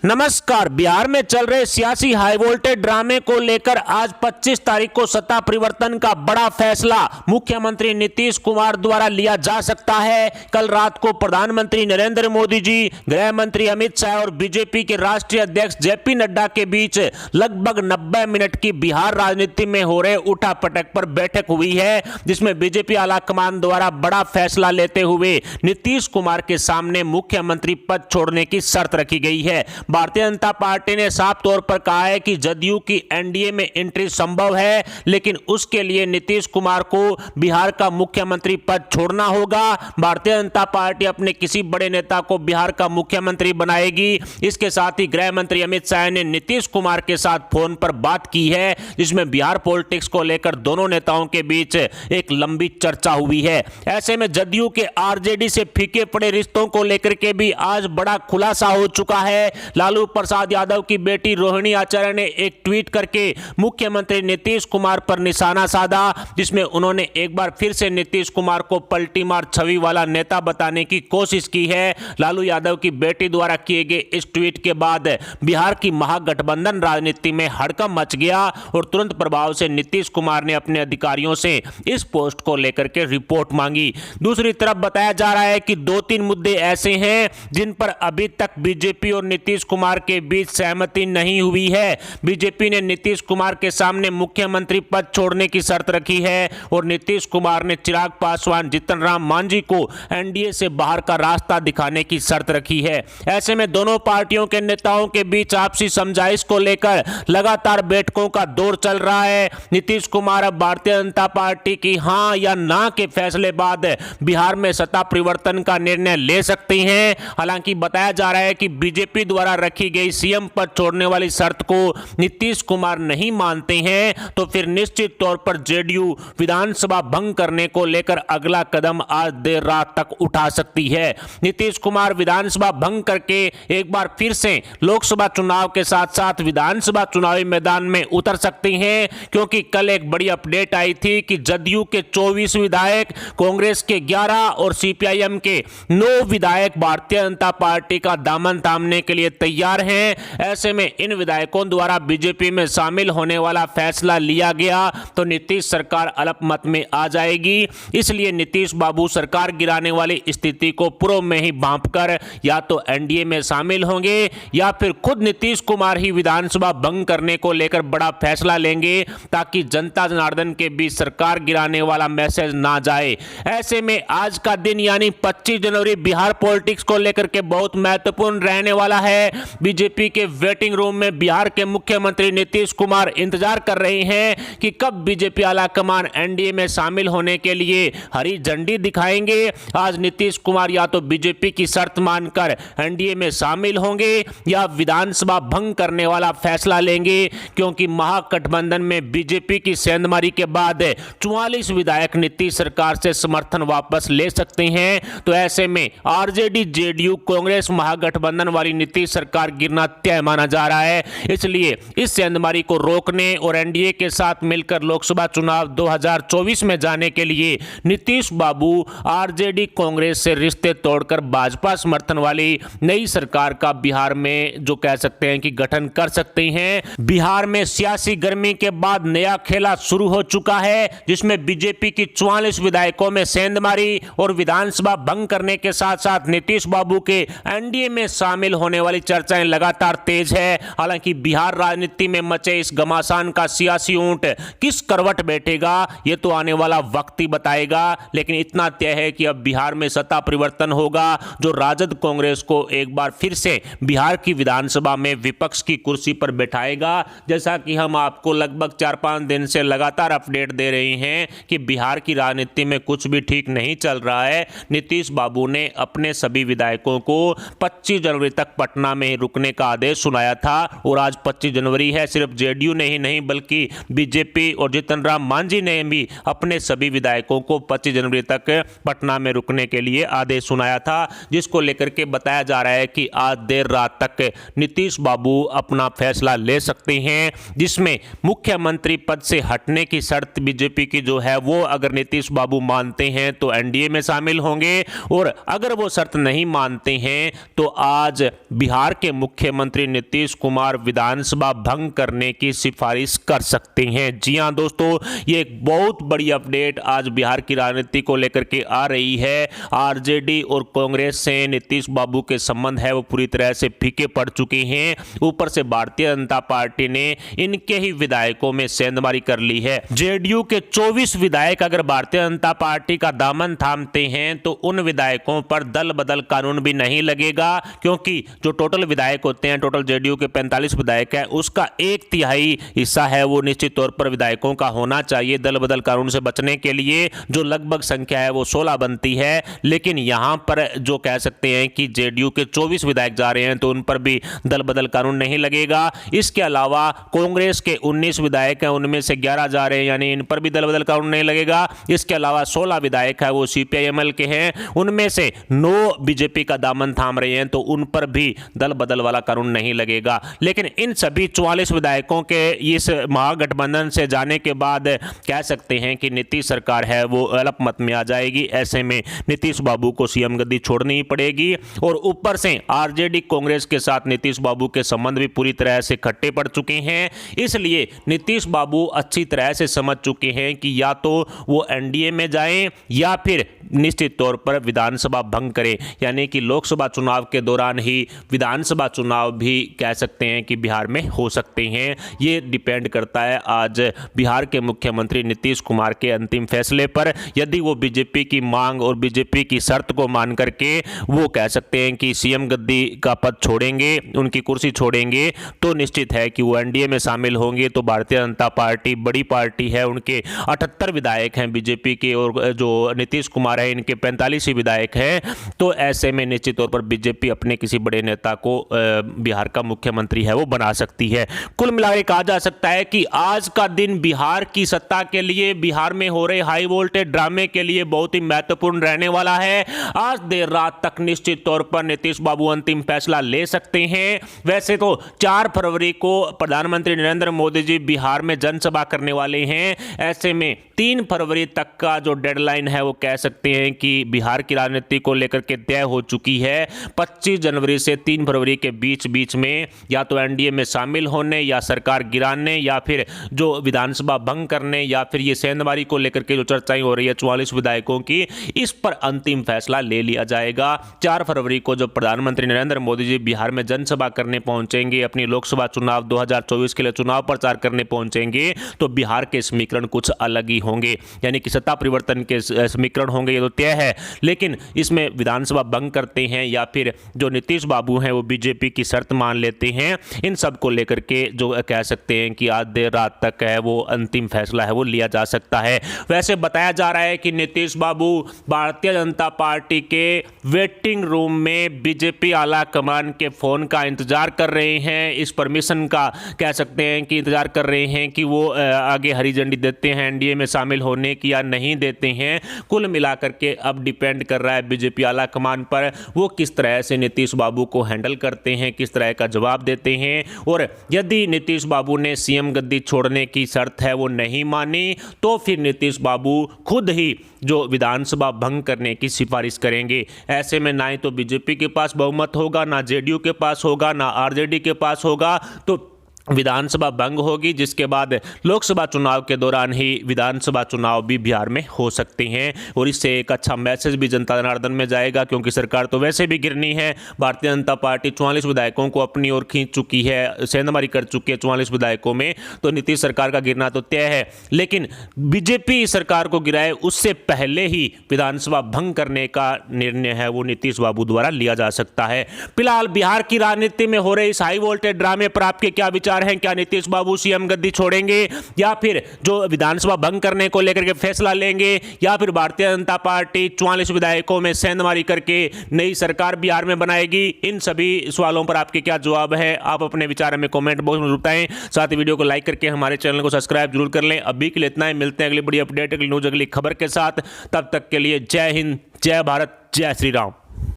नमस्कार। बिहार में चल रहे सियासी हाई वोल्टेज ड्रामे को लेकर आज 25 तारीख को सत्ता परिवर्तन का बड़ा फैसला मुख्यमंत्री नीतीश कुमार द्वारा लिया जा सकता है। कल रात को प्रधानमंत्री नरेंद्र मोदी जी, गृह मंत्री अमित शाह और बीजेपी के राष्ट्रीय अध्यक्ष जेपी नड्डा के बीच लगभग 90 मिनट की बिहार राजनीति में हो रहे उठापटक पर बैठक हुई है, जिसमें बीजेपी आलाकमान द्वारा बड़ा फैसला लेते हुए नीतीश कुमार के सामने मुख्यमंत्री पद छोड़ने की शर्त रखी गई है। भारतीय जनता पार्टी ने साफ तौर पर कहा है कि जदयू की एनडीए में एंट्री संभव है, लेकिन उसके लिए नीतीश कुमार को बिहार का मुख्यमंत्री पद छोड़ना होगा। भारतीय जनता पार्टी अपने किसी बड़े नेता को बिहार का मुख्यमंत्री बनाएगी। इसके साथ ही गृह मंत्री अमित शाह ने नीतीश कुमार के साथ फोन पर बात की है, जिसमें बिहार पॉलिटिक्स को लेकर दोनों नेताओं के बीच एक लंबी चर्चा हुई है। ऐसे में जदयू के आरजेडी से फीके पड़े रिश्तों को लेकर के भी आज बड़ा खुलासा हो चुका है। लालू प्रसाद यादव की बेटी रोहिणी आचार्य ने एक ट्वीट करके मुख्यमंत्री नीतीश कुमार पर निशाना साधा, जिसमें उन्होंने एक बार फिर से नीतीश कुमार को पलटी मार छवि वाला नेता बताने की कोशिश की है। लालू यादव की बेटी द्वारा किए गए इस ट्वीट के बाद बिहार की महागठबंधन राजनीति में हड़कंप मच गया और तुरंत प्रभाव से नीतीश कुमार ने अपने अधिकारियों से इस पोस्ट को लेकर के रिपोर्ट मांगी। दूसरी तरफ बताया जा रहा है कि 2-3 मुद्दे ऐसे हैं जिन पर अभी तक बीजेपी और नीतीश कुमार के बीच सहमति नहीं हुई है। बीजेपी ने नीतीश कुमार के सामने मुख्यमंत्री पद छोड़ने की शर्त रखी है और नीतीश कुमार ने चिराग पासवान, जीतन राम मांझी को एनडीए से बाहर का रास्ता दिखाने की शर्त रखी है। ऐसे में दोनों पार्टियों के नेताओं के बीच आपसी समझाइश को लेकर लगातार बैठकों का दौर चल रहा है। नीतीश कुमार अब भारतीय जनता पार्टी की हां या ना के फैसले बाद बिहार में सत्ता परिवर्तन का निर्णय ले सकते हैं। हालांकि बताया जा रहा है कि बीजेपी द्वारा रखी गई सीएम पद छोड़ने वाली शर्त को नीतीश कुमार नहीं मानते हैं, तो फिर निश्चित तौर पर जेडीयू विधानसभा भंग करने को लेकर अगला कदम आज देर रात तक उठा सकती है। नीतीश कुमार विधानसभा भंग करके एक बार फिर से लोकसभा चुनाव के साथ साथ विधानसभा चुनावी मैदान में उतर सकते हैं, क्योंकि कल एक बड़ी अपडेट आई थी कि जदयू के 24 विधायक, कांग्रेस के 11 और सीपीआईएम के 9 विधायक भारतीय जनता पार्टी का दामन थामने के लिए तैयार हैं। ऐसे में इन विधायकों द्वारा बीजेपी में शामिल होने वाला फैसला लिया गया तो नीतीश सरकार अल्पमत में आ जाएगी। इसलिए नीतीश बाबू सरकार गिराने वाली स्थिति को पूर्व में ही भांपकर या तो एनडीए में शामिल होंगे या फिर खुद नीतीश कुमार ही विधानसभा भंग करने को लेकर बड़ा फैसला लेंगे, ताकि जनता जनार्दन के बीच सरकार गिराने वाला मैसेज ना जाए। ऐसे में आज का दिन यानी 25 जनवरी बिहार पॉलिटिक्स को लेकर के बहुत महत्वपूर्ण रहने वाला है। बीजेपी के वेटिंग रूम में बिहार के मुख्यमंत्री नीतीश कुमार इंतजार कर रहे हैं कि कब बीजेपी आलाकमान एनडीए में शामिल होने के लिए हरी झंडी दिखाएंगे। आज नीतीश कुमार या तो बीजेपी की शर्त मानकर एनडीए में शामिल होंगे या विधानसभा भंग करने वाला फैसला लेंगे, क्योंकि महागठबंधन में बीजेपी की सेंधमारी के बाद 44 विधायक नीतीश सरकार से समर्थन वापस ले सकते हैं। तो ऐसे में आरजेडी, जेडीयू, कांग्रेस महागठबंधन वाली नीतीश सरकार गिरना तय माना जा रहा है। इसलिए इस सेंधमारी को रोकने और एनडीए के साथ मिलकर लोकसभा चुनाव 2024 में जाने के लिए नीतीश बाबू आरजेडी, कांग्रेस से रिश्ते तोड़कर भाजपा समर्थन वाली नई सरकार का बिहार में जो कह सकते हैं कि गठन कर सकते हैं। बिहार में सियासी गर्मी के बाद नया खेला शुरू हो चुका है, जिसमें बीजेपी की 44 विधायकों में सेंधमारी और विधानसभा भंग करने के साथ साथ नीतीश बाबू के एनडीए में शामिल होने वाली चर्चाएं लगातार तेज है। हालांकि बिहार राजनीति में मचे इस घमासान का सियासी ऊंट किस करवट बैठेगा, यह तो आने वाला वक्त ही बताएगा। लेकिन इतना तय है कि अब बिहार में सत्ता परिवर्तन होगा, जो राजद कांग्रेस को एक बार फिर से बिहार की विधानसभा में विपक्ष की कुर्सी पर बैठाएगा। जैसा कि हम आपको लगभग 4-5 दिन से लगातार अपडेट दे रहे हैं कि बिहार की राजनीति में कुछ भी ठीक नहीं चल रहा है। नीतीश बाबू ने अपने सभी विधायकों को 25 जनवरी तक पटना में रुकने का आदेश सुनाया था और आज 25 जनवरी है। सिर्फ जेडीयू ने ही नहीं बल्कि बीजेपी और जीतन राम मांझी ने भी अपने सभी विधायकों को 25 जनवरी तक पटना में रुकने के लिए आदेश सुनाया था, जिसको लेकर के बताया जा रहा है कि आज देर रात तक नीतीश बाबू अपना फैसला ले सकते हैं, जिसमें मुख्यमंत्री पद से हटने की शर्त बीजेपी की जो है वो अगर नीतीश बाबू मानते हैं तो एनडीए में शामिल होंगे, और अगर वो शर्त नहीं मानते हैं तो आज बिहार बिहार के मुख्यमंत्री नीतीश कुमार विधानसभा भंग करने की सिफारिश कर सकते हैं। जी हां दोस्तों, ये एक बहुत बड़ी अपडेट आज बिहार की राजनीति को लेकर के आ रही है। आरजेडी और कांग्रेस से नीतीश बाबू के संबंध है वो पूरी तरह से फीके पड़ चुके हैं। ऊपर से भारतीय जनता पार्टी ने इनके ही विधायकों में सेंधमारी कर ली है। जेडीयू के 24 विधायक अगर भारतीय जनता पार्टी का दामन थामते हैं तो उन विधायकों पर दल बदल कानून भी नहीं लगेगा, क्योंकि जो टोटल विधायक होते हैं, टोटल जेडीयू के 45 विधायक है, उसका 1/3 हिस्सा है वो निश्चित तौर पर विधायकों का होना चाहिए दल बदल कानून से बचने के लिए, जो लगभग संख्या है वो 16 बनती है। लेकिन यहां पर जो कह सकते हैं कि जेडीयू के 24 विधायक जा रहे हैं तो उन पर भी दल बदल कानून नहीं लगेगा। इसके अलावा कांग्रेस के 19 विधायक हैं, उनमें से 11 जा रहे हैं, यानी इन पर भी दल बदल कानून नहीं लगेगा। इसके अलावा 16 विधायक है वो सीपीआईएमएल के हैं, उनमें से 9 बीजेपी का दामन थाम रहे हैं, तो उन पर भी दल बदल वाला कानून नहीं लगेगा। लेकिन इन सभी 44 विधायकों के इस महागठबंधन से जाने के बाद कह सकते हैं कि नीतीश सरकार है वो अल्पमत में आ जाएगी। ऐसे में नीतीश बाबू को सीएम गद्दी छोड़नी ही पड़ेगी, और ऊपर से आरजेडी कांग्रेस के साथ नीतीश बाबू के संबंध भी पूरी तरह से खट्टे पड़ चुके हैं। इसलिए नीतीश बाबू अच्छी तरह से समझ चुके हैं कि या तो वो एनडीए में जाएं या फिर निश्चित तौर पर विधानसभा भंग करें, यानी कि लोकसभा चुनाव के दौरान ही विधानसभा चुनाव भी कह सकते हैं कि बिहार में हो सकते हैं। ये डिपेंड करता है आज बिहार के मुख्यमंत्री नीतीश कुमार के अंतिम फैसले पर। यदि वो बीजेपी की मांग और बीजेपी की शर्त को मान करके वो कह सकते हैं कि सीएम गद्दी का पद छोड़ेंगे, उनकी कुर्सी छोड़ेंगे, तो निश्चित है कि वो एनडीए में शामिल होंगे। तो भारतीय जनता पार्टी बड़ी पार्टी है, उनके 78 विधायक हैं बीजेपी के, और जो नीतीश कुमार है इनके 45 ही विधायक हैं। तो ऐसे में निश्चित तौर पर बीजेपी अपने किसी बड़े नेता को बिहार का मुख्यमंत्री है वो बना सकती है। कुल मिलाकर कहा जा सकता है कि आज का दिन बिहार की सत्ता के लिए, बिहार में हो रहे हाई वोल्टेज ड्रामे के लिए बहुत ही महत्वपूर्ण रहने वाला है। आज देर रात तक निश्चित तौर पर नीतीश बाबू अंतिम फैसला ले सकते हैं। वैसे तो 4 फरवरी को प्रधानमंत्री नरेंद्र मोदी जी बिहार में जनसभा करने वाले हैं। ऐसे में 3 फरवरी तक का जो डेडलाइन है वो कह सकते हैं कि बिहार की राजनीति को लेकर के तय हो चुकी है। 25 जनवरी से 3 फरवरी के बीच में या तो एनडीए में शामिल होने, या सरकार गिराने, या फिर जो विधानसभा भंग करने, या फिर ये सेंधमारी को लेकर के जो चर्चाएं हो रही है 44 विधायकों की, इस पर अंतिम फैसला ले लिया जाएगा। 4 फरवरी को जब प्रधानमंत्री नरेंद्र मोदी जी बिहार में जनसभा करने पहुंचेंगे, अपनी लोकसभा चुनाव 2024 के लिए चुनाव प्रचार करने पहुंचेंगे, तो बिहार के समीकरण कुछ अलग ही होंगे, यानी कि सत्ता परिवर्तन के समीकरण होंगे, ये तो तय है। लेकिन इसमें विधानसभा भंग करते हैं या फिर जो नीतीश बाबू हैं वो बीजेपी की शर्त मान लेते हैं, इन सब को लेकर के जो कह सकते हैं कि आज देर रात तक है वो अंतिम फैसला है वो लिया जा सकता है। वैसे बताया जा रहा है कि नीतीश बाबू भारतीय जनता पार्टी के वेटिंग रूम में बीजेपी आला कमान के फोन का इंतजार कर रहे हैं, इस परमिशन का कह सकते हैं कि इंतजार कर रहे हैं कि वो आगे हरी झंडी देते हैं एनडीए में शामिल होने की या नहीं देते हैं। कुल मिलाकर के अब डिपेंड कर रहा है बीजेपी आला कमान पर, वो किस तरह से नीतीश बाबू को हैंडल करते हैं, किस तरह का जवाब देते हैं। और यदि नीतीश बाबू ने सीएम गद्दी छोड़ने की शर्त है वो नहीं मानी, तो फिर नीतीश बाबू खुद ही जो विधानसभा भंग करने की सिफारिश करेंगे। ऐसे में ना ही तो बीजेपी के पास बहुमत होगा, ना जेडीयू के पास होगा, ना आरजेडी के पास होगा, तो विधानसभा भंग होगी, जिसके बाद लोकसभा चुनाव के दौरान ही विधानसभा चुनाव भी बिहार में हो सकते हैं। और इससे एक अच्छा मैसेज भी जनता जनार्दन में जाएगा, क्योंकि सरकार तो वैसे भी गिरनी है। भारतीय जनता पार्टी 44 विधायकों को अपनी ओर खींच चुकी है, सेंधमारी कर चुकी है 44 विधायकों में, तो नीतीश सरकार का गिरना तो तय है। लेकिन बीजेपी सरकार को गिराए उससे पहले ही विधानसभा भंग करने का निर्णय है वो नीतीश बाबू द्वारा लिया जा सकता है। फिलहाल बिहार की राजनीति में हो रहे इस हाई वोल्टेज ड्रामे पर आपके क्या विचार हैं? क्या नीतीश बाबू सीएम गद्दी छोड़ेंगे, या फिर जो विधानसभा भंग करने को लेकर के फैसला लेंगे, या फिर भारतीय जनता पार्टी 44 विधायकों में सेंधमारी करके नई सरकार बिहार में बनाएगी? इन सभी सवालों पर आपके क्या जवाब है, आप अपने विचार में कमेंट बॉक्स में बताएं। साथ ही वीडियो को लाइक करके हमारे चैनल को सब्सक्राइब जरूर कर लें। अभी के लिए इतना ही, मिलते हैं अगली बड़ी अपडेट, अगली न्यूज, अगली खबर के साथ। तब तक के लिए जय हिंद, जय भारत, जय श्री राम।